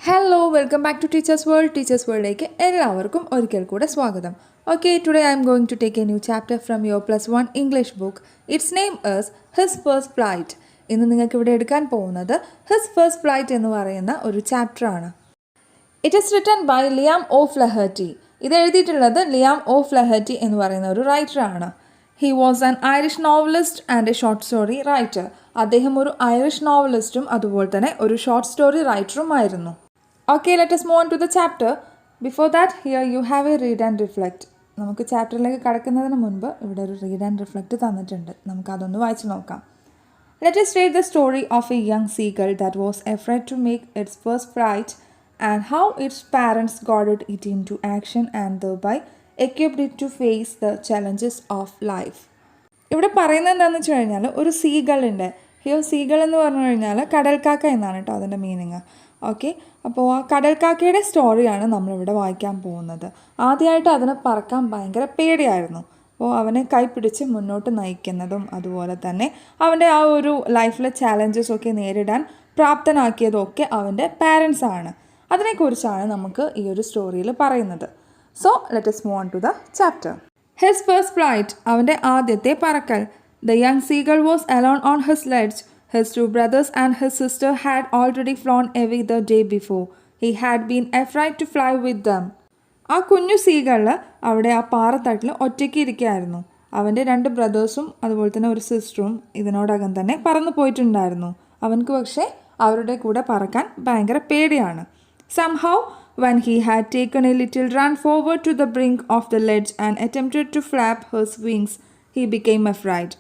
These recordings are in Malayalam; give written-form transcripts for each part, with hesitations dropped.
Hello, welcome back to Teachers World. Teachers World ലേക്ക് എല്ലാവർക്കും ഒരിക്കൽ കൂടെ സ്വാഗതം. Okay, today I am going to take a new chapter from your +1 English book. Its name is His First Flight. ഇന്ന് നിങ്ങൾക്ക് ഇവിടെ എടുക്കാൻ പോകുന്നത് His First Flight എന്ന് പറയുന്ന ഒരു ചാപ്റ്റർ ആണ്. It is written by Liam O'Flaherty. ഇത് എഴുതിയിട്ടുള്ളത് ലിയാം ഒ ഫ്ലഹർട്ടി എന്ന് പറയുന്ന ഒരു റൈറ്ററാണ്. He was an Irish novelist and a short story writer. അദ്ദേഹം ഒരു ഐറിഷ് നോവലിസ്റ്റും അതുപോലെ തന്നെ ഒരു ഷോർട്ട് സ്റ്റോറി റൈറ്ററുമായിരുന്നു. Okay, let us move on to the chapter. Before that, here you have a read and reflect. നമുക്ക് ചാപ്റ്ററിലേക്ക് കടക്കുന്നതിന് മുൻപ് ഇവിടെ ഒരു റീഡ് ആൻഡ് റിഫ്ലക്റ്റ് തന്നിട്ടുണ്ട്. നമുക്കതൊന്ന് വായിച്ചു നോക്കാം. Let us read the story of a young seagull that was afraid to make its first flight and how its parents guided it into action and thereby equipped it to face the challenges of life. ഇവിടെ പറയുന്നത് എന്താണെന്ന് വെച്ച് കഴിഞ്ഞാൽ ഒരു സീഗളുണ്ട്. ഹിയോ സീഗൾ എന്ന് പറഞ്ഞു കഴിഞ്ഞാൽ കടൽക്കാക്ക എന്നാണ് കേട്ടോ അതിൻ്റെ മീനിങ്. ഓക്കെ, അപ്പോൾ ആ കടൽക്കാക്കയുടെ സ്റ്റോറിയാണ് നമ്മളിവിടെ വായിക്കാൻ പോകുന്നത്. ആദ്യമായിട്ട് അതിന് പറക്കാൻ ഭയങ്കര പേടിയായിരുന്നു. അപ്പോൾ അവനെ കൈപ്പിടിച്ച് മുന്നോട്ട് നയിക്കുന്നതും അതുപോലെ തന്നെ അവൻ്റെ ആ ഒരു ലൈഫിലെ ചാലഞ്ചസൊക്കെ നേരിടാൻ പ്രാപ്തനാക്കിയതൊക്കെ അവൻ്റെ പാരൻസാണ്. അതിനെക്കുറിച്ചാണ് നമുക്ക് ഈ ഒരു സ്റ്റോറിയിൽ പറയുന്നത്. So let us move on to the chapter. His first flight, അവൻ്റെ ആദ്യത്തെ പറക്കൽ. The young seagull was alone on his ledge. His two brothers and his sister had already flown away the day before. He had been afraid to fly with them. ആ കുഞ്ഞു സീകളിൽ അവിടെ ആ പാറത്തട്ടിൽ ഒറ്റയ്ക്ക് ഇരിക്കുകയായിരുന്നു. അവൻ്റെ രണ്ട് ബ്രദേഴ്സും അതുപോലെ തന്നെ ഒരു സിസ്റ്ററും ഇതിനോടകം തന്നെ പറന്നു പോയിട്ടുണ്ടായിരുന്നു. അവൻക്ക് പക്ഷേ അവരുടെ കൂടെ പറക്കാൻ ഭയങ്കര പേടിയാണ്. Somehow, when he had taken a little run forward to the brink of the ledge and attempted to flap his wings, he became afraid.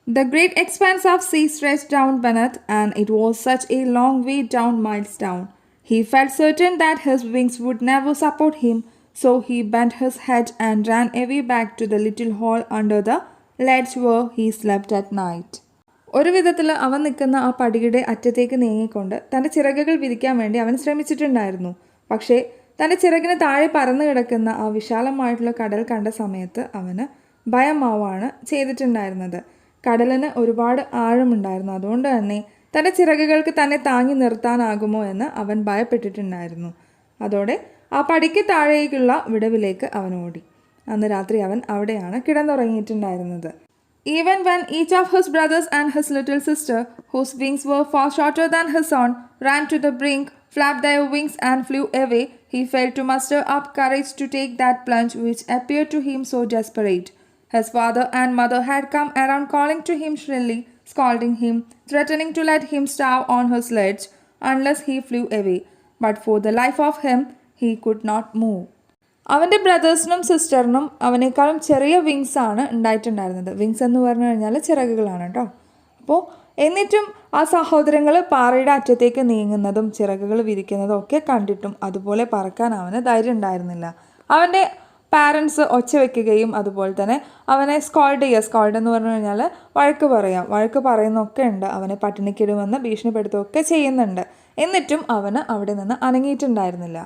The great expanse of sea stretched down beneath, and it was such a long way down, miles down. He felt certain that his wings would never support him, so he bent his head and ran away back to the little hole under the ledge where he slept at night. ഒരു വിധത്തിൽ അവൻ നിൽക്കുന്ന ആ പടിയുടെ അറ്റത്തേക്ക് നീങ്ങിക്കൊണ്ട് തൻ്റെ ചിറകുകൾ വിരിക്കാൻ വേണ്ടി അവൻ ശ്രമിച്ചിട്ടുണ്ടായിരുന്നു. പക്ഷേ തൻ്റെ ചിറകിന് താഴെ പറന്നു കിടക്കുന്ന ആ വിശാലമായിട്ടുള്ള കടൽ കണ്ട സമയത്ത് അവന് ഭയമാവാണ് ചെയ്തിട്ടുണ്ടായിരുന്നത്. കടലിന് ഒരുപാട് ആഴമുണ്ടായിരുന്നു. അതുകൊണ്ട് തന്നെ തൻ്റെ ചിറകുകൾക്ക് തന്നെ താങ്ങി നിർത്താനാകുമോ എന്ന് അവൻ ഭയപ്പെട്ടിട്ടുണ്ടായിരുന്നു. അതോടെ ആ പടിക്ക് താഴേക്കുള്ള വിടവിലേക്ക് അവൻ ഓടി. അന്ന് രാത്രി അവൻ അവിടെയാണ് കിടന്നുറങ്ങിയിട്ടുണ്ടായിരുന്നത്. Even when each of his brothers and his little sister, whose wings were far shorter than his own, ran to the brink, flapped their wings and flew away, he failed to muster up courage to take that plunge which appeared to him so desperate. His father and mother had come around calling to him shrilly, scolding him, threatening to let him starve on his ledge unless he flew away. But for the life of him, he could not move. അവൻ്റെ ബ്രദേഴ്സിനും സിസ്റ്ററിനും അവനേക്കാളും ചെറിയ വിങ്സാണ് ഉണ്ടായിട്ടുണ്ടായിരുന്നത്. വിങ്സ് എന്ന് പറഞ്ഞു കഴിഞ്ഞാൽ ചിറകുകളാണ് കേട്ടോ. അപ്പോൾ എന്നിട്ടും ആ സഹോദരങ്ങൾ പാറയുടെ അറ്റത്തേക്ക് നീങ്ങുന്നതും ചിറകുകൾ വിരിക്കുന്നതും ഒക്കെ കണ്ടിട്ടും അതുപോലെ പറക്കാൻ അവന് ധൈര്യം ഉണ്ടായിരുന്നില്ല. അവൻ്റെ പാരൻസ് ഒച്ച വയ്ക്കുകയും അതുപോലെ തന്നെ അവനെ സ്കോൾഡ് എന്ന് പറഞ്ഞു കഴിഞ്ഞാൽ വഴക്ക് പറയുന്നൊക്കെ ഉണ്ട്. അവനെ പട്ടിണിക്കിടുമെന്ന് ഭീഷണിപ്പെടുത്തുകയൊക്കെ ചെയ്യുന്നുണ്ട്. എന്നിട്ടും അവന് അവിടെ നിന്ന് അനങ്ങിയിട്ടുണ്ടായിരുന്നില്ല.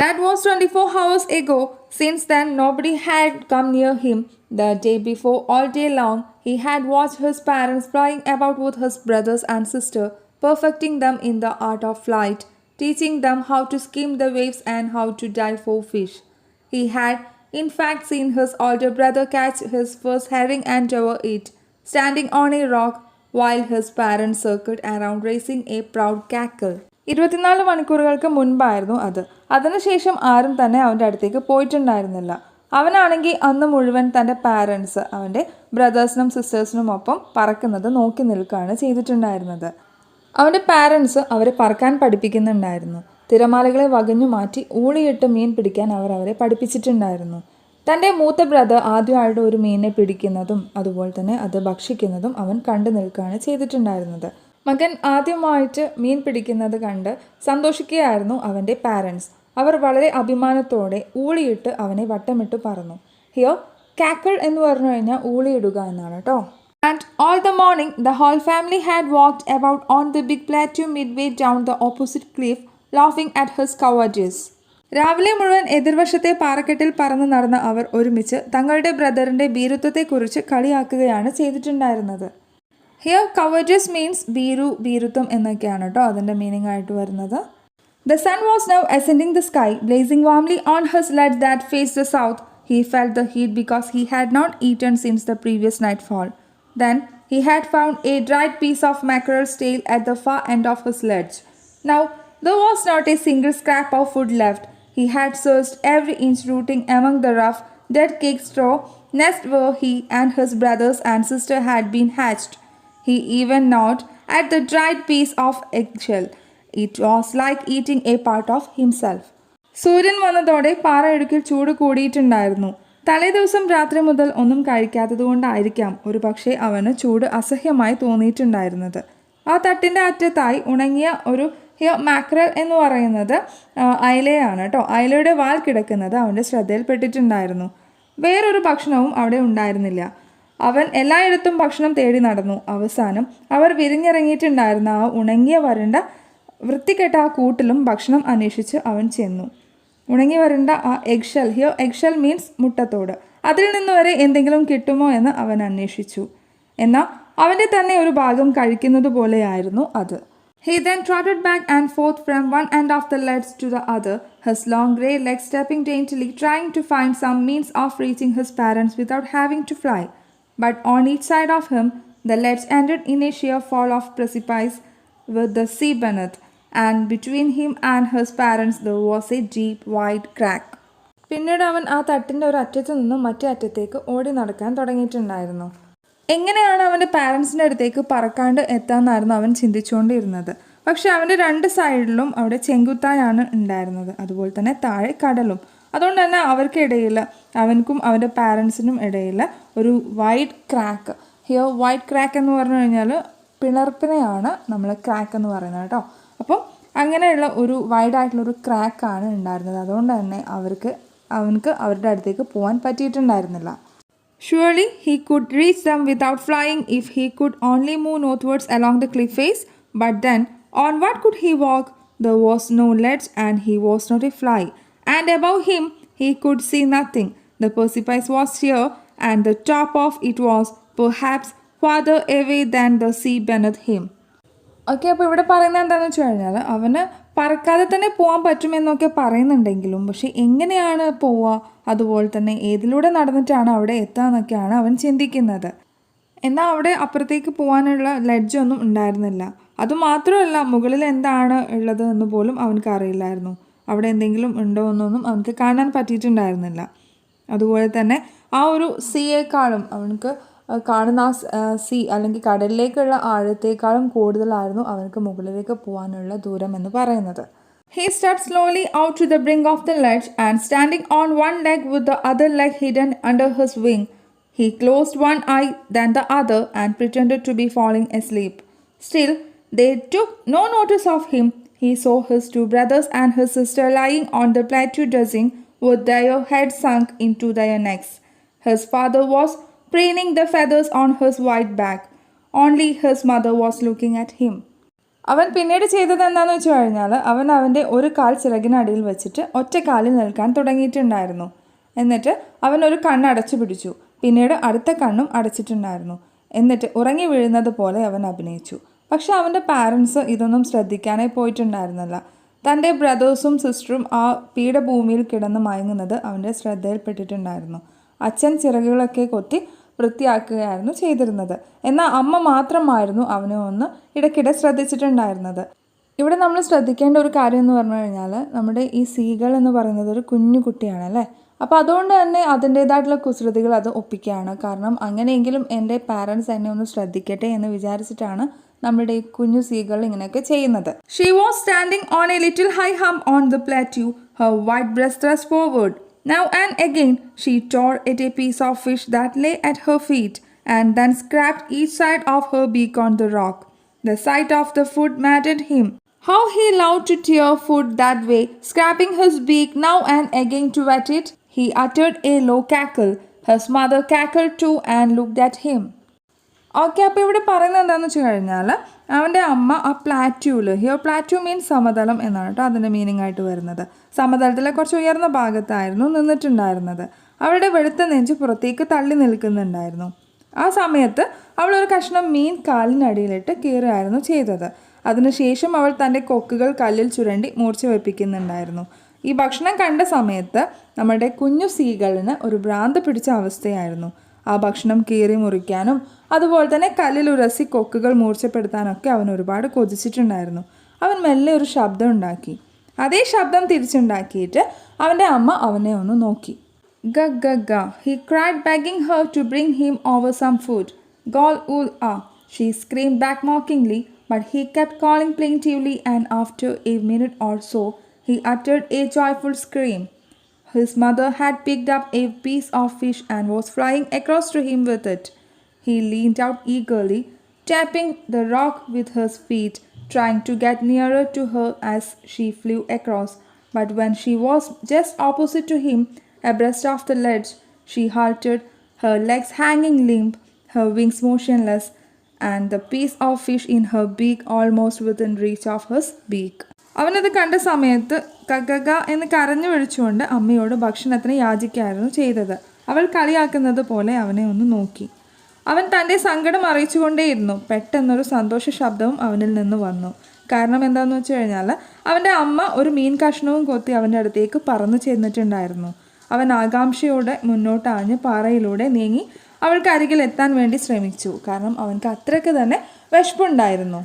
That was 24 hours ago. Since then, nobody had come near him. The day before, all day long, he had watched his parents flying about with his brothers and sister, perfecting them in the art of flight, teaching them how to skim the waves and how to dive for fish. He had, in fact, seen his older brother catch his first herring and devour it, standing on a rock, while his parents circled around raising a proud cackle. 24 മണിക്കൂറുകൾക്ക് മുൻപായിരുന്നു അത്. അതിനുശേഷം ആരും തന്നെ അവൻ്റെ അടുത്തേക്ക് പോയിട്ടുണ്ടായിരുന്നില്ല. അവനാണെങ്കിൽ അന്ന് മുഴുവൻ തൻ്റെ പാരൻസ് അവൻ്റെ ബ്രദേഴ്സിനും സിസ്റ്റേഴ്സിനും ഒപ്പം പറക്കുന്നത് നോക്കി നിൽക്കുകയാണ് ചെയ്തിട്ടുണ്ടായിരുന്നത്. അവൻ്റെ പാരൻസ് അവരെ പറക്കാൻ പഠിപ്പിക്കുന്നുണ്ടായിരുന്നു. തിരമാലകളെ വകഞ്ഞു മാറ്റി ഊളിയിട്ട് മീൻ പിടിക്കാൻ അവരെ പഠിപ്പിച്ചിട്ടുണ്ടായിരുന്നു. തൻ്റെ മൂത്ത ബ്രദർ ആദ്യമായിട്ട് ഒരു മീനിനെ പിടിക്കുന്നതും അതുപോലെ തന്നെ അത് ഭക്ഷിക്കുന്നതും അവൻ കണ്ടു നിൽക്കുകയാണ് ചെയ്തിട്ടുണ്ടായിരുന്നത്. മകൻ ആദ്യമായിട്ട് മീൻ പിടിക്കുന്നത് കണ്ട് സന്തോഷിക്കുകയായിരുന്നു അവൻ്റെ പാരൻസ്. അവർ വളരെ അഭിമാനത്തോടെ ഊളിയിട്ട് അവനെ വട്ടമിട്ട് പറന്നു. ഹിയോ കാക്കിൾ എന്ന് പറഞ്ഞു കഴിഞ്ഞാൽ ഊളിയിടുക എന്നാണ് കേട്ടോ. And all the morning the whole family had walked about on the big plateau midway down the opposite cliff laughing at his cowardice. രാവിലെ മുഴുവൻ എതിർവശത്തെ പാറക്കെട്ടിൽ പറന്നു നടന്ന അവർ ഒരുമിച്ച് തങ്ങളുടെ ബ്രദറിൻ്റെ ഭീരുത്വത്തെക്കുറിച്ച് കളിയാക്കുകയാണ് ചെയ്തിട്ടുണ്ടായിരുന്നത്. ഹിയർ കവേജസ് മീൻസ് ഭീരുത്വം എന്നൊക്കെയാണ് കേട്ടോ അതിൻ്റെ മീനിങ് ആയിട്ട് വരുന്നത്. The sun was now ascending the sky, blazing warmly on his ledge that faced the south. He felt the heat because he had not eaten since the previous nightfall. Then he had found a dried piece of mackerel's tail at the far end of his ledge. Now there was not a single scrap of food left. He had searched every inch, rooting among the rough, dead-caked straw nest where he and his brothers and sister had been hatched. He even gnawed at the dried piece of eggshell. It was like eating a part of himself. സൂര്യൻ വന്നതോടെ പാറയിടുക്കിൽ ചൂട് കൂടിയിട്ടുണ്ടായിരുന്നു. തലേ ദിവസം രാത്രി മുതൽ ഒന്നും കഴിക്കാത്തതുകൊണ്ടായിരിക്കാം ഒരു പക്ഷേ അവന് ചൂട് അസഹ്യമായി തോന്നിയിട്ടുണ്ടായിരുന്നത്. ആ തട്ടിൻ്റെ അറ്റത്തായി ഉണങ്ങിയ ഒരു മാക്രൽ എന്ന് പറയുന്നത് അയലയാണ് കേട്ടോ. അയലയുടെ വാൽ കിടക്കുന്നത് അവൻ്റെ ശ്രദ്ധയിൽപ്പെട്ടിട്ടുണ്ടായിരുന്നു. വേറൊരു ഭക്ഷണവും അവിടെ ഉണ്ടായിരുന്നില്ല. അവൻ എല്ലായിടത്തും ഭക്ഷണം തേടി നടന്നു. അവസാനം അവർ വിരിഞ്ഞിറങ്ങിയിട്ടുണ്ടായിരുന്ന ആ ഉണങ്ങിയ വരണ്ട വൃത്തികെട്ട ആ കൂട്ടിലും ഭക്ഷണം അന്വേഷിച്ച് അവൻ ചെന്നു. ഉണങ്ങി വരണ്ട ആ എഗ്ഷെൽ, എഗ്ഷെൽ മീൻസ് മുട്ടത്തോട്, അതിൽ നിന്ന് വരെ എന്തെങ്കിലും കിട്ടുമോ എന്ന് അവൻ അന്വേഷിച്ചു. എന്നാൽ അവൻ്റെ തന്നെ ഒരു ഭാഗം കഴിക്കുന്നത് പോലെയായിരുന്നു അത്. He then trotted back and forth from one end of the ledge to the other, his long grey legs stepping daintily, trying to find some means of reaching his parents without having to fly. But on each side of him, the ledge ended in a sheer fall of precipice with the sea beneath, and between him and his parents there was a deep, wide crack. പിന്നീട് അവൻ ആ തട്ടിൻ്റെ ഒരു അറ്റത്തു നിന്നും മറ്റേ അറ്റത്തേക്ക് ഓടി നടക്കാൻ തുടങ്ങിയിട്ടുണ്ടായിരുന്നു. എങ്ങനെയാണ് അവൻ്റെ പാരൻസിൻ്റെ അടുത്തേക്ക് പറക്കാണ്ട് എത്താമെന്നായിരുന്നു അവൻ ചിന്തിച്ചുകൊണ്ടിരുന്നത്. പക്ഷെ അവൻ്റെ രണ്ട് സൈഡിലും അവിടെ ചെങ്കുത്തായാണ് ഉണ്ടായിരുന്നത്, അതുപോലെ തന്നെ താഴെ കടലും. അതുകൊണ്ട് തന്നെ അവർക്കിടയിൽ, അവൻക്കും അവൻ്റെ പാരൻസിനും ഇടയിൽ ഒരു വൈഡ് ക്രാക്ക്. വൈഡ് ക്രാക്ക് എന്ന് പറഞ്ഞു കഴിഞ്ഞാൽ പിളർപ്പിനെയാണ് നമ്മൾ ക്രാക്ക് എന്ന് പറയുന്നത് കേട്ടോ. അപ്പം അങ്ങനെയുള്ള ഒരു വൈഡായിട്ടുള്ളൊരു ക്രാക്കാണ് ഉണ്ടായിരുന്നത്. അതുകൊണ്ട് തന്നെ അവൻക്ക് അവരുടെ അടുത്തേക്ക് പോകാൻ പറ്റിയിട്ടുണ്ടായിരുന്നില്ല. Surely he could reach them without flying if he could only move northwards along the cliff face. But then, on what could he walk? There was no ledge and he was not a fly. And above him, he could see nothing. The precipice was sheer and the top of it was, perhaps, farther away than the sea beneath him. Okay, അപ്പോൾ ഇവിടെ പറയുന്നത് എന്താണെന്ന് വെച്ച് കഴിഞ്ഞാൽ അവന് പറക്കാതെ തന്നെ പോകാൻ പറ്റുമെന്നൊക്കെ പറയുന്നുണ്ടെങ്കിലും പക്ഷേ എങ്ങനെയാണ് പോവുക, അതുപോലെ തന്നെ ഏതിലൂടെ നടന്നിട്ടാണ് അവിടെ എത്തുക എന്നൊക്കെയാണ് അവൻ ചിന്തിക്കുന്നത്. എന്നാൽ അവിടെ അപ്പുറത്തേക്ക് പോകാനുള്ള ലെഡ്ജൊന്നും ഉണ്ടായിരുന്നില്ല. അതുമാത്രമല്ല, മുകളിൽ എന്താണ് ഉള്ളത് എന്ന് പോലും അവനക്ക് അറിയില്ലായിരുന്നു. അവിടെ എന്തെങ്കിലും ഉണ്ടോ എന്നൊന്നും അവനക്ക് കാണാൻ പറ്റിയിട്ടുണ്ടായിരുന്നില്ല. അതുപോലെ തന്നെ ആ ഒരു സീയേക്കാളും അവനക്ക് കാണുന്ന ആ സീ അല്ലെങ്കിൽ കടലിലേക്കുള്ള ആഴത്തേക്കാളും കൂടുതലായിരുന്നു അവനക്ക് മുകളിലേക്ക് പോകാനുള്ള ദൂരം എന്ന് പറയുന്നത്. He stepped slowly out to the brink of the ledge and standing on one leg with the other leg hidden under his wing, he closed one eye then the other and pretended to be falling asleep. Still, they took no notice of him. He saw his two brothers and his sister lying on the plateau dressing with their heads sunk into their necks. His father was preening the feathers on his white back. Only his mother was looking at him. അവൻ പിന്നീട് ചെയ്തത് എന്താണെന്ന് വെച്ച് കഴിഞ്ഞാൽ അവൻ അവൻ്റെ ഒരു കാൽ ചിറകിനടിയിൽ വെച്ചിട്ട് ഒറ്റ കാലിൽ നിൽക്കാൻ തുടങ്ങിയിട്ടുണ്ടായിരുന്നു. എന്നിട്ട് അവൻ ഒരു കണ്ണ് അടച്ചു പിടിച്ചു. പിന്നീട് അടുത്ത കണ്ണും അടച്ചിട്ടുണ്ടായിരുന്നു. എന്നിട്ട് ഉറങ്ങി വീഴുന്നത് പോലെ അവൻ അഭിനയിച്ചു. പക്ഷെ അവൻ്റെ പാരൻസ് ഇതൊന്നും ശ്രദ്ധിക്കാനായി പോയിട്ടുണ്ടായിരുന്നില്ല. തൻ്റെ ബ്രദേഴ്സും സിസ്റ്ററും ആ പീഠഭൂമിയിൽ കിടന്ന് മയങ്ങുന്നത് അവൻ്റെ ശ്രദ്ധയിൽപ്പെട്ടിട്ടുണ്ടായിരുന്നു. അച്ഛൻ ചിറകുകളൊക്കെ കൊത്തി വൃത്തിയാക്കുകയായിരുന്നു ചെയ്തിരുന്നത്. എന്നാൽ അമ്മ മാത്രമായിരുന്നു അവനെ ഒന്ന് ഇടയ്ക്കിടെ ശ്രദ്ധിച്ചിട്ടുണ്ടായിരുന്നത്. ഇവിടെ നമ്മൾ ശ്രദ്ധിക്കേണ്ട ഒരു കാര്യം എന്ന് പറഞ്ഞു കഴിഞ്ഞാൽ നമ്മുടെ ഈ സീകൾ എന്ന് പറയുന്നത് ഒരു കുഞ്ഞു കുട്ടിയാണ് അല്ലേ. അപ്പോൾ അതുകൊണ്ട് തന്നെ അതിൻ്റേതായിട്ടുള്ള കുസൃതികൾ അത് ഒപ്പിക്കുകയാണ്. കാരണം അങ്ങനെയെങ്കിലും എൻ്റെ പാരൻസ് എന്നെ ഒന്ന് ശ്രദ്ധിക്കട്ടെ എന്ന് വിചാരിച്ചിട്ടാണ് നമ്മുടെ ഈ കുഞ്ഞു സീകൾ ഇങ്ങനെയൊക്കെ ചെയ്യുന്നത്. She was standing on a little high hump on the plateau, her white breast thrust forward. Now and again she tore at a piece of fish that lay at her feet and then scraped each side of her beak on the rock. The sight of the food maddened him. How he loved to tear food that way, scraping his beak now and again to wet it. He uttered a low cackle. His mother cackled too and looked at him. Okay, അപ്പോൾ ഇവിടെ പറയുന്നത് എന്താണെന്ന് വെച്ച് കഴിഞ്ഞാൽ അവൻ്റെ അമ്മ ആ പ്ലാറ്റ്യൂ മീൻസ് സമതലം എന്നാണ് കേട്ടോ അതിൻ്റെ മീനിങ് ആയിട്ട് വരുന്നത്. സമതലത്തിലെ കുറച്ച് ഉയർന്ന ഭാഗത്തായിരുന്നു നിന്നിട്ടുണ്ടായിരുന്നത്. അവളുടെ വെളുത്ത നെഞ്ച് പുറത്തേക്ക് തള്ളി നിൽക്കുന്നുണ്ടായിരുന്നു. ആ സമയത്ത് അവളൊരു കഷ്ണം മീൻ കാലിനടിയിലിട്ട് കീറുകയായിരുന്നു ചെയ്തത്. അതിനുശേഷം അവൾ തൻ്റെ കൊക്കുകൾ കല്ലിൽ ചുരണ്ടി മൂർച്ച വെപ്പിക്കുന്നുണ്ടായിരുന്നു. ഈ ഭക്ഷണം കണ്ട സമയത്ത് നമ്മുടെ കുഞ്ഞു സീകളിന് ഒരു ഭ്രാന്ത് പിടിച്ച അവസ്ഥയായിരുന്നു. ആ ഭക്ഷണം കീറി മുറിക്കാനും അതുപോലെ തന്നെ കല്ലിൽ ഉരസി കൊക്കുകൾ മൂർച്ചപ്പെടുത്താനൊക്കെ അവൻ ഒരുപാട് കൊതിച്ചിട്ടുണ്ടായിരുന്നു. അവൻ മെല്ലെ ഒരു ശബ്ദം ഉണ്ടാക്കി. അതേ ശബ്ദം തിരിച്ചുണ്ടാക്കിയിട്ട് അവൻ്റെ അമ്മ അവനെ ഒന്ന് നോക്കി. ഗ ഗ ഗ, he cried, begging her to bring him over some food. Gol ul ah, she screamed back mockingly, but he kept calling plaintively, and after a minute or so he uttered a joyful scream. His mother had picked up a piece of fish and was flying across to him with it. He leaned out eagerly, tapping the rock with his feet, trying to get nearer to her as she flew across. But when she was just opposite to him, abreast of the ledge, she halted, her legs hanging limp, her wings motionless, and the piece of fish in her beak almost within reach of his beak. അവനത് കണ്ട സമയത്ത് കഗഗ എന്ന് കരഞ്ഞു വിളിച്ചുകൊണ്ട് അമ്മയോട് ഭക്ഷണത്തിന് യാചിക്കുകയായിരുന്നു ചെയ്തത്. അവൾ കളിയാക്കുന്നത് പോലെ അവനെ ഒന്ന് നോക്കി. അവൻ തൻ്റെ സങ്കടം അറിയിച്ചുകൊണ്ടേയിരുന്നു. പെട്ടെന്നൊരു സന്തോഷ ശബ്ദവും അവനിൽ നിന്ന് വന്നു. കാരണം എന്താണെന്ന് വെച്ച് കഴിഞ്ഞാൽ അവൻ്റെ അമ്മ ഒരു മീൻ കഷ്ണവും കൊത്തി അവൻ്റെ അടുത്തേക്ക് പറന്നു ചെന്നിട്ടുണ്ടായിരുന്നു. അവൻ ആകാംക്ഷയോടെ മുന്നോട്ടാഞ്ഞ് പാറയിലൂടെ നീങ്ങി അവൾക്ക് അരികിൽ എത്താൻ വേണ്ടി ശ്രമിച്ചു. കാരണം അവൻക്ക് അത്രയ്ക്ക് തന്നെ വിശപ്പുണ്ടായിരുന്നു.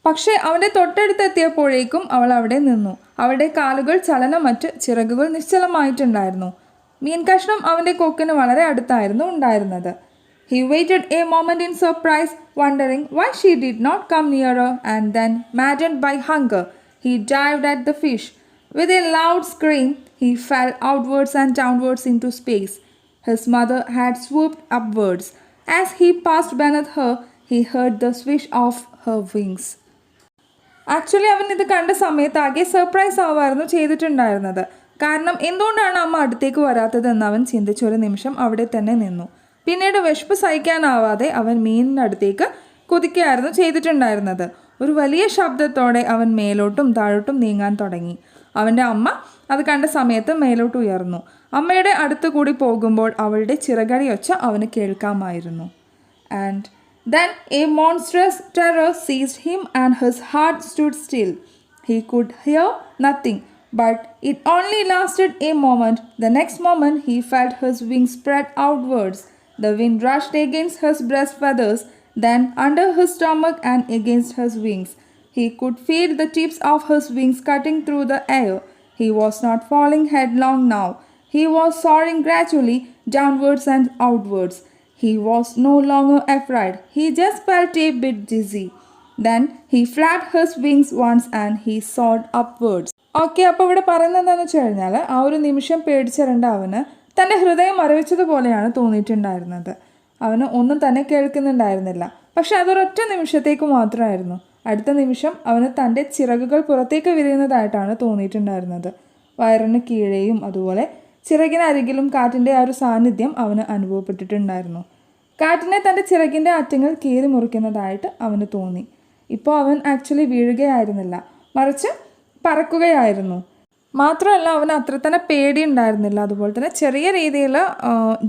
പക്ഷേ അവൻ്റെ തൊട്ടടുത്തെത്തിയപ്പോഴേക്കും അവൾ അവിടെ നിന്നു. അവളുടെ കാലുകൾ ചലനമറ്റ്, ചിറകുകൾ നിശ്ചലമായിട്ടുണ്ടായിരുന്നു. മീൻ കഷ്ണം അവൻ്റെ കൊക്കിന് വളരെ അടുത്തായിരുന്നു ഉണ്ടായിരുന്നത്. He waited a moment in surprise, wondering why she did not come nearer, and then, maddened by hunger, he dived at the fish. With a loud scream, he fell outwards and downwards into space. His mother had swooped upwards. As he passed beneath her, he heard the swish of her wings. Actually അവൻ ഇത് കണ്ട സമയത്ത് ആകെ സർപ്രൈസ് ആവായിരുന്നു ചെയ്തിട്ടുണ്ടായിരുന്നത്. കാരണം എന്തുകൊണ്ടാണ് അമ്മ അടുത്തേക്ക് വരാത്തതെന്ന് അവൻ ചിന്തിച്ചൊരു നിമിഷം അവിടെ തന്നെ നിന്നു. പിന്നീട് വിശപ്പ് സഹിക്കാനാവാതെ അവൻ മീനിനടുത്തേക്ക് കുതിക്കുകയായിരുന്നു ചെയ്തിട്ടുണ്ടായിരുന്നത്. ഒരു വലിയ ശബ്ദത്തോടെ അവൻ മേലോട്ടും താഴോട്ടും നീങ്ങാൻ തുടങ്ങി. അവൻ്റെ അമ്മ അത് കണ്ട സമയത്ത് മേലോട്ട് ഉയർന്നു. അമ്മയുടെ അടുത്ത് കൂടി പോകുമ്പോൾ അവളുടെ ചിറകടി ഒച്ച അവന് കേൾക്കാമായിരുന്നു. And then a monstrous terror seized him and his heart stood still. He could hear nothing, but it only lasted a moment. The next moment he felt his wings spread outwards. The wind rushed against his breast feathers, then under his stomach and against his wings. He could feel the tips of his wings cutting through the air. He was not falling headlong now. He was soaring gradually downwards and outwards. He was no longer afraid. He just felt a bit dizzy. Then he flapped his wings once and he soared upwards. Okay, അപ്പോൾ ഇവിടെ പറയുന്നത് എന്താണെന്ന് വെച്ച് കഴിഞ്ഞാൽ ആ ഒരു നിമിഷം പേടിച്ചിരണ്ട അവന് തൻ്റെ ഹൃദയം മരവിച്ചതുപോലെയാണ് തോന്നിയിട്ടുണ്ടായിരുന്നത്. അവന് ഒന്നും തന്നെ കേൾക്കുന്നുണ്ടായിരുന്നില്ല. പക്ഷെ അതൊരൊറ്റ നിമിഷത്തേക്ക് മാത്രമായിരുന്നു. അടുത്ത നിമിഷം അവന് തൻ്റെ ചിറകുകൾ പുറത്തേക്ക് വിരിയുന്നതായിട്ടാണ് തോന്നിയിട്ടുണ്ടായിരുന്നത്. വയറിന് കീഴെയും അതുപോലെ ചിറകിനരികിലും കാറ്റിൻ്റെ ആ ഒരു സാന്നിധ്യം അവന് അനുഭവപ്പെട്ടിട്ടുണ്ടായിരുന്നു. കാറ്റിനെ തൻ്റെ ചിറകിൻ്റെ അറ്റങ്ങൾ കീറി മുറിക്കുന്നതായിട്ട് അവന് തോന്നി. ഇപ്പോൾ അവൻ ആക്ച്വലി വീഴുകയായിരുന്നില്ല, മറിച്ച് പറക്കുകയായിരുന്നു. മാത്രമല്ല അവന് അത്ര തന്നെ പേടി ഉണ്ടായിരുന്നില്ല. അതുപോലെ തന്നെ ചെറിയ രീതിയിൽ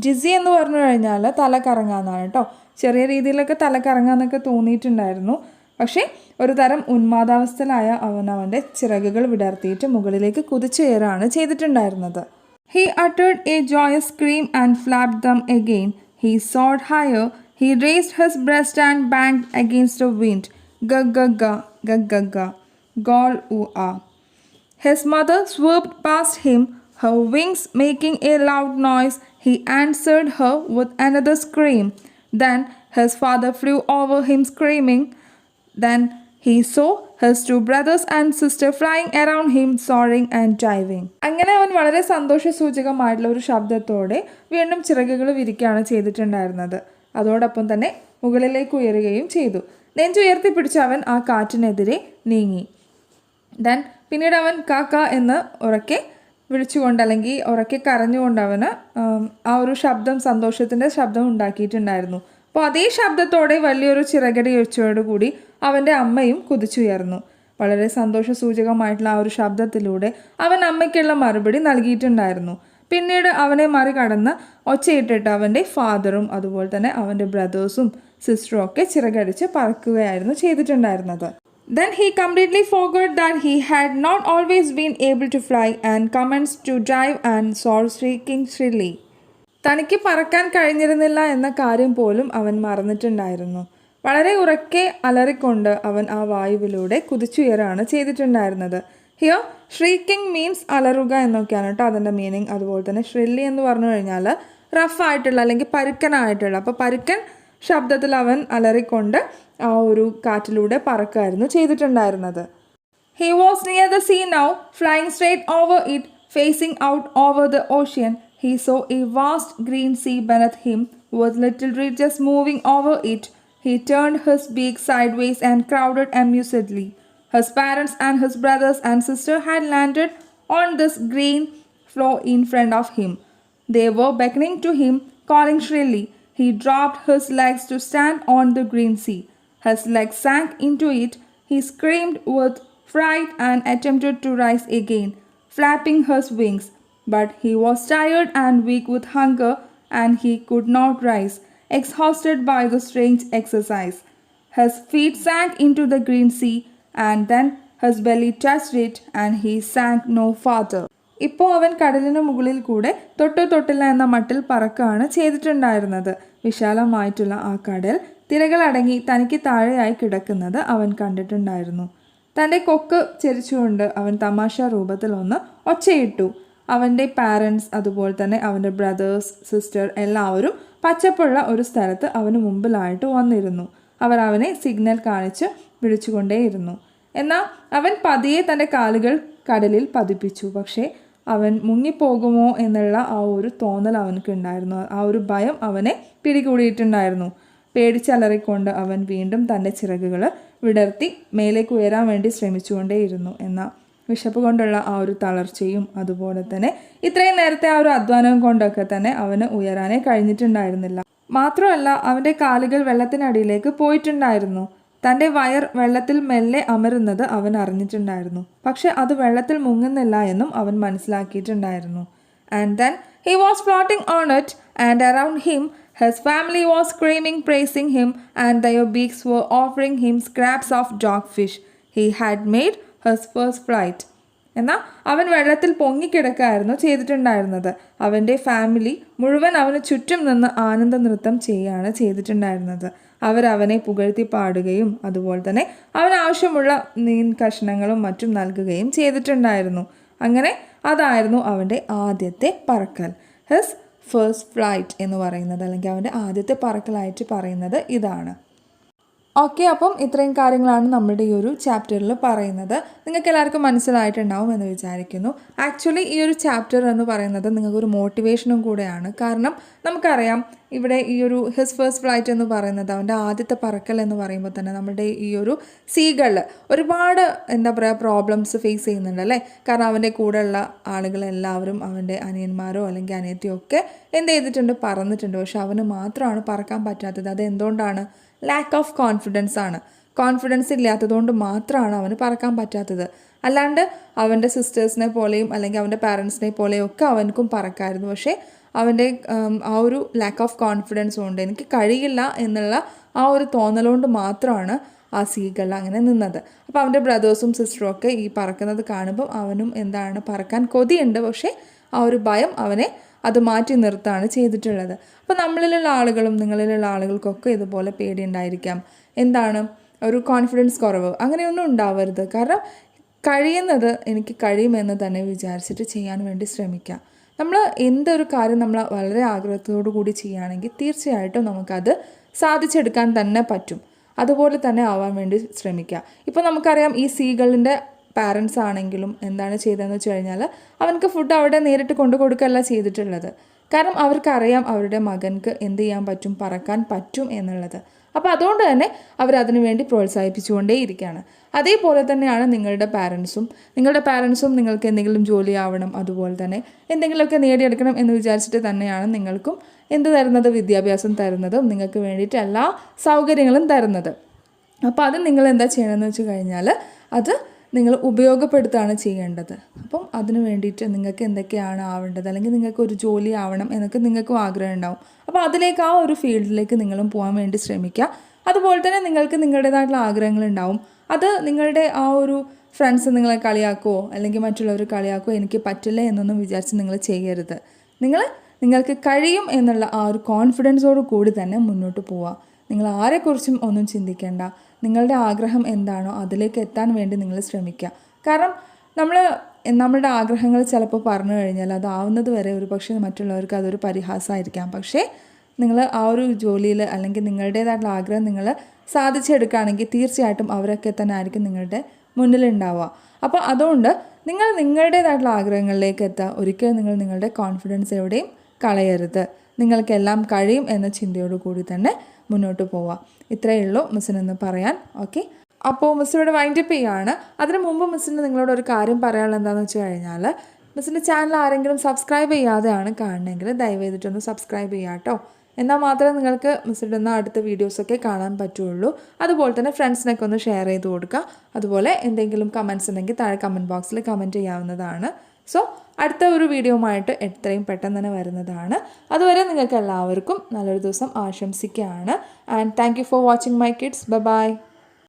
ജിസി എന്ന് പറഞ്ഞു കഴിഞ്ഞാൽ തല കറങ്ങാന്നാണ് കേട്ടോ. ചെറിയ രീതിയിലൊക്കെ തല കറങ്ങാന്നൊക്കെ തോന്നിയിട്ടുണ്ടായിരുന്നു. പക്ഷേ ഒരു തരം ഉന്മാദാവസ്ഥയിലായ അവൻ്റെ ചിറകുകൾ വിടർത്തിയിട്ട് മുകളിലേക്ക് കുതിച്ചുയരാണ് ചെയ്തിട്ടുണ്ടായിരുന്നത്. He uttered a joyous scream and flapped them again. He soared higher. He raised his breast and banged against the wind. Ga-ga-ga, ga-ga-ga, gol-oo-ah. His mother swooped past him, her wings making a loud noise. He answered her with another scream. Then his father flew over him screaming. Then he saw his two brothers and sister flying around him, soaring and diving. അങ്ങനെ അവൻ വളരെ സന്തോഷസൂചകമായിട്ടുള്ള ഒരു ശബ്ദത്തോടെ വീണ്ടും ചിറകുകൾ വിരിക്കുകയാണ് ചെയ്തിട്ടുണ്ടായിരുന്നത്. അതോടൊപ്പം തന്നെ മുകളിലേക്ക് ഉയരുകയും ചെയ്തു. നെഞ്ചുയർത്തിപ്പിടിച്ച് അവൻ ആ കാറ്റിനെതിരെ നീങ്ങി. ദെൻ പിന്നീട് അവൻ കാക്ക എന്ന് ഉറക്കെ വിളിച്ചുകൊണ്ട് അല്ലെങ്കിൽ ഉറക്കെ കരഞ്ഞുകൊണ്ട് അവന് ആ ഒരു ശബ്ദം, സന്തോഷത്തിൻ്റെ ശബ്ദം ഉണ്ടാക്കിയിട്ടുണ്ടായിരുന്നു. അപ്പോൾ അതേ ശബ്ദത്തോടെ വലിയൊരു ചിറകടി ഒച്ചയോടുകൂടി അവൻ്റെ അമ്മയും കുതിച്ചുയർന്നു. വളരെ സന്തോഷസൂചകമായിട്ടുള്ള ആ ഒരു ശബ്ദത്തിലൂടെ അവൻ അമ്മയ്ക്കുള്ള മറുപടി നൽകിയിട്ടുണ്ടായിരുന്നു. പിന്നീട് അവനെ മറികടന്ന് ഒച്ചയിട്ടിട്ട് അവൻ്റെ ഫാദറും അതുപോലെ തന്നെ അവൻ്റെ ബ്രദേഴ്സും സിസ്റ്ററും ഒക്കെ ചിറകടിച്ച് പറക്കുകയായിരുന്നു ചെയ്തിട്ടുണ്ടായിരുന്നത്. Then he completely forgot that he had not always been able to fly and commenced to dive and soar, shrieking shrilly. തനിക്ക് പറക്കാൻ കഴിഞ്ഞിരുന്നില്ല എന്ന കാര്യം പോലും അവൻ മറന്നിട്ടുണ്ടായിരുന്നു. വളരെ ഉറക്കെ അലറിക്കൊണ്ട് അവൻ ആ വായുവിലൂടെ കുതിച്ചുയരാണ് ചെയ്തിട്ടുണ്ടായിരുന്നത്. ഹിയർ ഷ്രീക്കിംഗ് മീൻസ് അലറുക എന്നൊക്കെയാണ് കേട്ടോ അതിൻ്റെ മീനിങ്. അതുപോലെ തന്നെ ഷ്രില്ലി എന്ന് പറഞ്ഞു കഴിഞ്ഞാൽ റഫായിട്ടുള്ള അല്ലെങ്കിൽ പരുക്കനായിട്ടുള്ള. അപ്പോൾ പരുക്കൻ ശബ്ദത്തിൽ അവൻ അലറിക്കൊണ്ട് ആ ഒരു കാറ്റിലൂടെ പറക്കായിരുന്നു ചെയ്തിട്ടുണ്ടായിരുന്നത്. He was near the sea now, flying straight over it, facing out over the ocean. He saw a vast green sea beneath him, with little ridges moving over it. He turned his beak sideways and crowed amusedly. His parents and his brothers and sister had landed on this green floor in front of him. They were beckoning to him, calling shrilly. He dropped his legs to stand on the green sea. His legs sank into it. He screamed with fright and attempted to rise again, flapping his wings. But he was tired and weak with hunger, and he could not rise, exhausted by the strange exercise. His feet sank into the green sea, and then his belly touched it, and he sank no farther. ഇപ്പോൾ അവൻ കടലിന് മുകളിൽ കൂടെ തൊട്ടില്ല എന്ന മട്ടിൽ പറക്കുകയാണ് ചെയ്തിട്ടുണ്ടായിരുന്നത്. വിശാലമായിട്ടുള്ള ആ കടൽ തിരകളടങ്ങി തനിക്ക് താഴെയായി കിടക്കുന്നത് അവൻ കണ്ടിട്ടുണ്ടായിരുന്നു. തൻ്റെ കൊക്ക് ചെരിച്ചുകൊണ്ട് അവൻ തമാശ രൂപത്തിൽ ഒന്ന് ഒച്ചയിട്ടു. അവൻ്റെ പാരൻസ് അതുപോലെ തന്നെ അവൻ്റെ ബ്രദേഴ്സ് സിസ്റ്റർ എല്ലാവരും പച്ചപ്പുള്ള ഒരു സ്ഥലത്ത് അവന് മുമ്പിലായിട്ട് വന്നിരുന്നു. അവർ അവനെ സിഗ്നൽ കാണിച്ച് വിളിച്ചുകൊണ്ടേയിരുന്നു. എന്നാൽ അവൻ പതിയെ തൻ്റെ കാലുകൾ കടലിൽ പതിപ്പിച്ചു. പക്ഷേ അവൻ മുങ്ങിപ്പോകുമോ എന്നുള്ള ആ ഒരു തോന്നൽ അവനക്കുണ്ടായിരുന്നു. ആ ഒരു ഭയം അവനെ പിടികൂടിയിട്ടുണ്ടായിരുന്നു. പേടിച്ചലറിക്കൊണ്ട് അവൻ വീണ്ടും തൻ്റെ ചിറകുകൾ വിടർത്തി മേലേക്ക് ഉയരാൻ വേണ്ടി ശ്രമിച്ചുകൊണ്ടേയിരുന്നു. എന്നാൽ വിശപ്പ് കൊണ്ടുള്ള ആ ഒരു തളർച്ചയും അതുപോലെ തന്നെ ഇത്രയും നേരത്തെ ആ ഒരു അധ്വാനവും കൊണ്ടൊക്കെ തന്നെ അവന് ഉയരാനേ കഴിഞ്ഞിട്ടുണ്ടായിരുന്നില്ല. മാത്രമല്ല അവൻ്റെ കാലുകൾ വെള്ളത്തിനടിയിലേക്ക് പോയിട്ടുണ്ടായിരുന്നു. തൻ്റെ വയർ വെള്ളത്തിൽ മെല്ലെ അമരുന്നത് അവൻ അറിഞ്ഞിട്ടുണ്ടായിരുന്നു. പക്ഷെ അത് വെള്ളത്തിൽ മുങ്ങുന്നില്ല എന്നും അവൻ മനസ്സിലാക്കിയിട്ടുണ്ടായിരുന്നു. And then he was floating on it, and around him his family was screaming, praising him, and their beaks were offering him scraps of dogfish. He had made his first flight. എന്നാൽ അവൻ വെള്ളത്തിൽ പൊങ്ങിക്കിടക്കായിരുന്നു ചെയ്തിട്ടുണ്ടായിരുന്നത്. അവൻ്റെ ഫാമിലി മുഴുവൻ അവന് ചുറ്റും നിന്ന് ആനന്ദ നൃത്തം ചെയ്യുകയാണ് ചെയ്തിട്ടുണ്ടായിരുന്നത്. അവരവനെ പുകഴ്ത്തി പാടുകയും അതുപോലെ തന്നെ അവന് ആവശ്യമുള്ള മീൻ കഷ്ണങ്ങളും മറ്റും നൽകുകയും ചെയ്തിട്ടുണ്ടായിരുന്നു. അങ്ങനെ അതായിരുന്നു അവൻ്റെ ആദ്യത്തെ പറക്കൽ. ഹിസ് ഫസ്റ്റ് ഫ്ലൈറ്റ് എന്ന് പറയുന്നത് അല്ലെങ്കിൽ അവൻ്റെ ആദ്യത്തെ പറക്കലായിട്ട് പറയുന്നത് ഇതാണ്. ഓക്കെ, അപ്പം ഇത്രയും കാര്യങ്ങളാണ് നമ്മുടെ ഈ ഒരു ചാപ്റ്ററിൽ പറയുന്നത്. നിങ്ങൾക്ക് എല്ലാവർക്കും മനസ്സിലായിട്ടുണ്ടാവും എന്ന് വിചാരിക്കുന്നു. ആക്ച്വലി ഈ ഒരു ചാപ്റ്റർ എന്ന് പറയുന്നത് നിങ്ങൾക്കൊരു മോട്ടിവേഷനും കൂടെയാണ്. കാരണം നമുക്കറിയാം ഇവിടെ ഈ ഒരു ഹിസ് ഫസ്റ്റ് ഫ്ലൈറ്റ് എന്ന് പറയുന്നത് അവൻ്റെ ആദ്യത്തെ പറക്കൽ എന്ന് പറയുമ്പോൾ തന്നെ നമ്മുടെ ഈ ഒരു സീകളിൽ ഒരുപാട് പ്രോബ്ലംസ് ഫേസ് ചെയ്യുന്നുണ്ട് അല്ലേ. കാരണം അവൻ്റെ കൂടെയുള്ള ആളുകളെല്ലാവരും അവൻ്റെ അനിയന്മാരോ അല്ലെങ്കിൽ അനിയത്തിയോ ഒക്കെ എന്ത് ചെയ്തിട്ടുണ്ട്, പറന്നിട്ടുണ്ട്. പക്ഷെ അവന് മാത്രമാണ് പറക്കാൻ പറ്റാത്തത്. അത് എന്തുകൊണ്ടാണ്? ലാക്ക് ഓഫ് കോൺഫിഡൻസ് ആണ്. കോൺഫിഡൻസ് ഇല്ലാത്തതുകൊണ്ട് മാത്രമാണ് അവന് പറക്കാൻ പറ്റാത്തത്. അല്ലാണ്ട് അവൻ്റെ സിസ്റ്റേഴ്സിനെ പോലെയും അല്ലെങ്കിൽ അവൻ്റെ പാരൻസിനെ പോലെയും ഒക്കെ അവനക്കും പറക്കായിരുന്നു. പക്ഷേ അവൻ്റെ ആ ഒരു ലാക്ക് ഓഫ് കോൺഫിഡൻസ് കൊണ്ട് എനിക്ക് കഴിയില്ല എന്നുള്ള ആ ഒരു തോന്നലുകൊണ്ട് മാത്രമാണ് ആ സീകൾ അങ്ങനെ നിന്നത്. അപ്പോൾ അവൻ്റെ ബ്രദേഴ്സും സിസ്റ്ററും ഒക്കെ ഈ പറക്കുന്നത് കാണുമ്പം അവനും എന്താണ് പറക്കാൻ കൊതിയുണ്ട്. പക്ഷേ ആ ഒരു ഭയം അവനെ അത് മാറ്റി നിർത്താണ് ചെയ്തിട്ടുള്ളത്. അപ്പോൾ നമ്മളിലുള്ള ആളുകളും നിങ്ങളിലുള്ള ആളുകൾക്കൊക്കെ ഇതുപോലെ പേടിയുണ്ടായിരിക്കാം. എന്താണ് ഒരു കോൺഫിഡൻസ് കുറവ് അങ്ങനെയൊന്നും ഉണ്ടാവരുത്. കാരണം കഴിയുന്നത് എനിക്ക് കഴിയുമെന്ന് തന്നെ വിചാരിച്ചിട്ട് ചെയ്യാൻ വേണ്ടി ശ്രമിക്കാം. നമ്മൾ എന്തൊരു കാര്യം നമ്മൾ വളരെ ആഗ്രഹത്തോടു കൂടി ചെയ്യുകയാണെങ്കിൽ തീർച്ചയായിട്ടും നമുക്കത് സാധിച്ചെടുക്കാൻ തന്നെ പറ്റും. അതുപോലെ തന്നെ ആവാൻ വേണ്ടി ശ്രമിക്കുക. ഇപ്പോൾ നമുക്കറിയാം ഈ സീകളിൻ്റെ പാരൻസ് ആണെങ്കിലും എന്താണ് ചെയ്തതെന്ന് വെച്ച് കഴിഞ്ഞാൽ അവനക്ക് ഫുഡ് അവിടെ നേരിട്ട് കൊണ്ടു കൊടുക്കുകയല്ല ചെയ്തിട്ടുള്ളത്. കാരണം അവർക്കറിയാം അവരുടെ മകൻക്ക് എന്ത് ചെയ്യാൻ പറ്റും, പറക്കാൻ പറ്റും എന്നുള്ളത്. അപ്പോൾ അതുകൊണ്ട് തന്നെ അവരതിനു വേണ്ടി പ്രോത്സാഹിപ്പിച്ചുകൊണ്ടേയിരിക്കുകയാണ്. അതേപോലെ തന്നെയാണ് നിങ്ങളുടെ പാരൻസും നിങ്ങൾക്ക് എന്തെങ്കിലും ജോലി ആവണം അതുപോലെ തന്നെ എന്തെങ്കിലുമൊക്കെ നേടിയെടുക്കണം എന്ന് വിചാരിച്ചിട്ട് തന്നെയാണ് നിങ്ങൾക്കും എന്ത് തരുന്നത്, വിദ്യാഭ്യാസം തരുന്നതും നിങ്ങൾക്ക് വേണ്ടിയിട്ട് എല്ലാ സൗകര്യങ്ങളും തരുന്നത്. അപ്പോൾ അത് നിങ്ങൾ എന്താ ചെയ്യണമെന്ന് വെച്ച് കഴിഞ്ഞാൽ അത് നിങ്ങൾ ഉപയോഗപ്പെടുത്തുകയാണ് ചെയ്യേണ്ടത്. അപ്പം അതിന് വേണ്ടിയിട്ട് നിങ്ങൾക്ക് എന്തൊക്കെയാണ് ആവേണ്ടത് അല്ലെങ്കിൽ നിങ്ങൾക്ക് ഒരു ജോലി ആവണം എന്നൊക്കെ നിങ്ങൾക്കും ആഗ്രഹം ഉണ്ടാവും. അപ്പോൾ അതിലേക്ക് ആ ഒരു ഫീൽഡിലേക്ക് നിങ്ങളും പോകാൻ വേണ്ടി ശ്രമിക്കുക. അതുപോലെ തന്നെ നിങ്ങൾക്ക് നിങ്ങളുടേതായിട്ടുള്ള ആഗ്രഹങ്ങളുണ്ടാവും. അത് നിങ്ങളുടെ ആ ഒരു ഫ്രണ്ട്സ് നിങ്ങളെ കളിയാക്കുമോ അല്ലെങ്കിൽ മറ്റുള്ളവർ കളിയാക്കുമോ എനിക്ക് പറ്റില്ല എന്നൊന്നും വിചാരിച്ച് നിങ്ങൾ ചെയ്യരുത്. നിങ്ങൾക്ക് കഴിയും എന്നുള്ള ആ ഒരു കോൺഫിഡൻസോട് കൂടി തന്നെ മുന്നോട്ട് പോവുക. നിങ്ങൾ ആരെക്കുറിച്ചും ഒന്നും ചിന്തിക്കേണ്ട. നിങ്ങളുടെ ആഗ്രഹം എന്താണോ അതിലേക്ക് എത്താൻ വേണ്ടി നിങ്ങൾ ശ്രമിക്കുക. കാരണം നമ്മളുടെ ആഗ്രഹങ്ങൾ ചിലപ്പോൾ പറഞ്ഞു കഴിഞ്ഞാൽ അതാവുന്നത് വരെ ഒരു പക്ഷേ മറ്റുള്ളവർക്ക് അതൊരു പരിഹാസമായിരിക്കാം. പക്ഷേ നിങ്ങൾ ആ ഒരു ജോലിയിൽ അല്ലെങ്കിൽ നിങ്ങളുടേതായിട്ടുള്ള ആഗ്രഹം നിങ്ങൾ സാധിച്ചെടുക്കുകയാണെങ്കിൽ തീർച്ചയായിട്ടും അവരൊക്കെ തന്നെ ആയിരിക്കും നിങ്ങളുടെ മുന്നിലുണ്ടാവുക. അപ്പോൾ അതുകൊണ്ട് നിങ്ങൾ നിങ്ങളുടേതായിട്ടുള്ള ആഗ്രഹങ്ങളിലേക്ക് എത്തുക. ഒരിക്കലും നിങ്ങൾ നിങ്ങളുടെ കോൺഫിഡൻസ് എവിടെയും കളയരുത്. നിങ്ങൾക്കെല്ലാം കഴിയും എന്ന ചിന്തയോടു കൂടി തന്നെ മുന്നോട്ട് പോവുക. ഇത്രയേ ഉള്ളൂ മിസ്സിനെന്ന് പറയാൻ. ഓക്കെ, അപ്പോൾ മിസ്സിനോട് വൈൻഡപ്പ് ചെയ്യുകയാണ്. അതിന് മുമ്പ് മിസ്സിന് നിങ്ങളോട് ഒരു കാര്യം പറയാനുള്ളത് എന്താണെന്ന് വെച്ച് കഴിഞ്ഞാൽ, മിസ്സിൻ്റെ ചാനൽ ആരെങ്കിലും സബ്സ്ക്രൈബ് ചെയ്യാതെയാണ് കാണണമെങ്കിൽ ദയവ് ചെയ്തിട്ടൊന്ന് സബ്സ്ക്രൈബ് ചെയ്യുക കേട്ടോ. എന്നാൽ മാത്രമേ നിങ്ങൾക്ക് മിസ്സിടുന്ന അടുത്ത വീഡിയോസൊക്കെ കാണാൻ പറ്റുള്ളൂ. അതുപോലെ തന്നെ ഫ്രണ്ട്സിനൊക്കെ ഒന്ന് ഷെയർ ചെയ്ത് കൊടുക്കുക. അതുപോലെ എന്തെങ്കിലും കമൻറ്റ്സ് ഉണ്ടെങ്കിൽ താഴെ കമൻറ്റ് ബോക്സിൽ കമൻറ്റ് ചെയ്യാവുന്നതാണ്. സോ അടുത്ത ഒരു വീഡിയോയുമായിട്ട് എത്രയും പെട്ടെന്ന് തന്നെ വരുന്നതാണ്. അതുവരെ നിങ്ങൾക്ക് എല്ലാവർക്കും നല്ലൊരു ദിവസം ആശംസിക്കുകയാണ്. And thank you for watching my kids. By.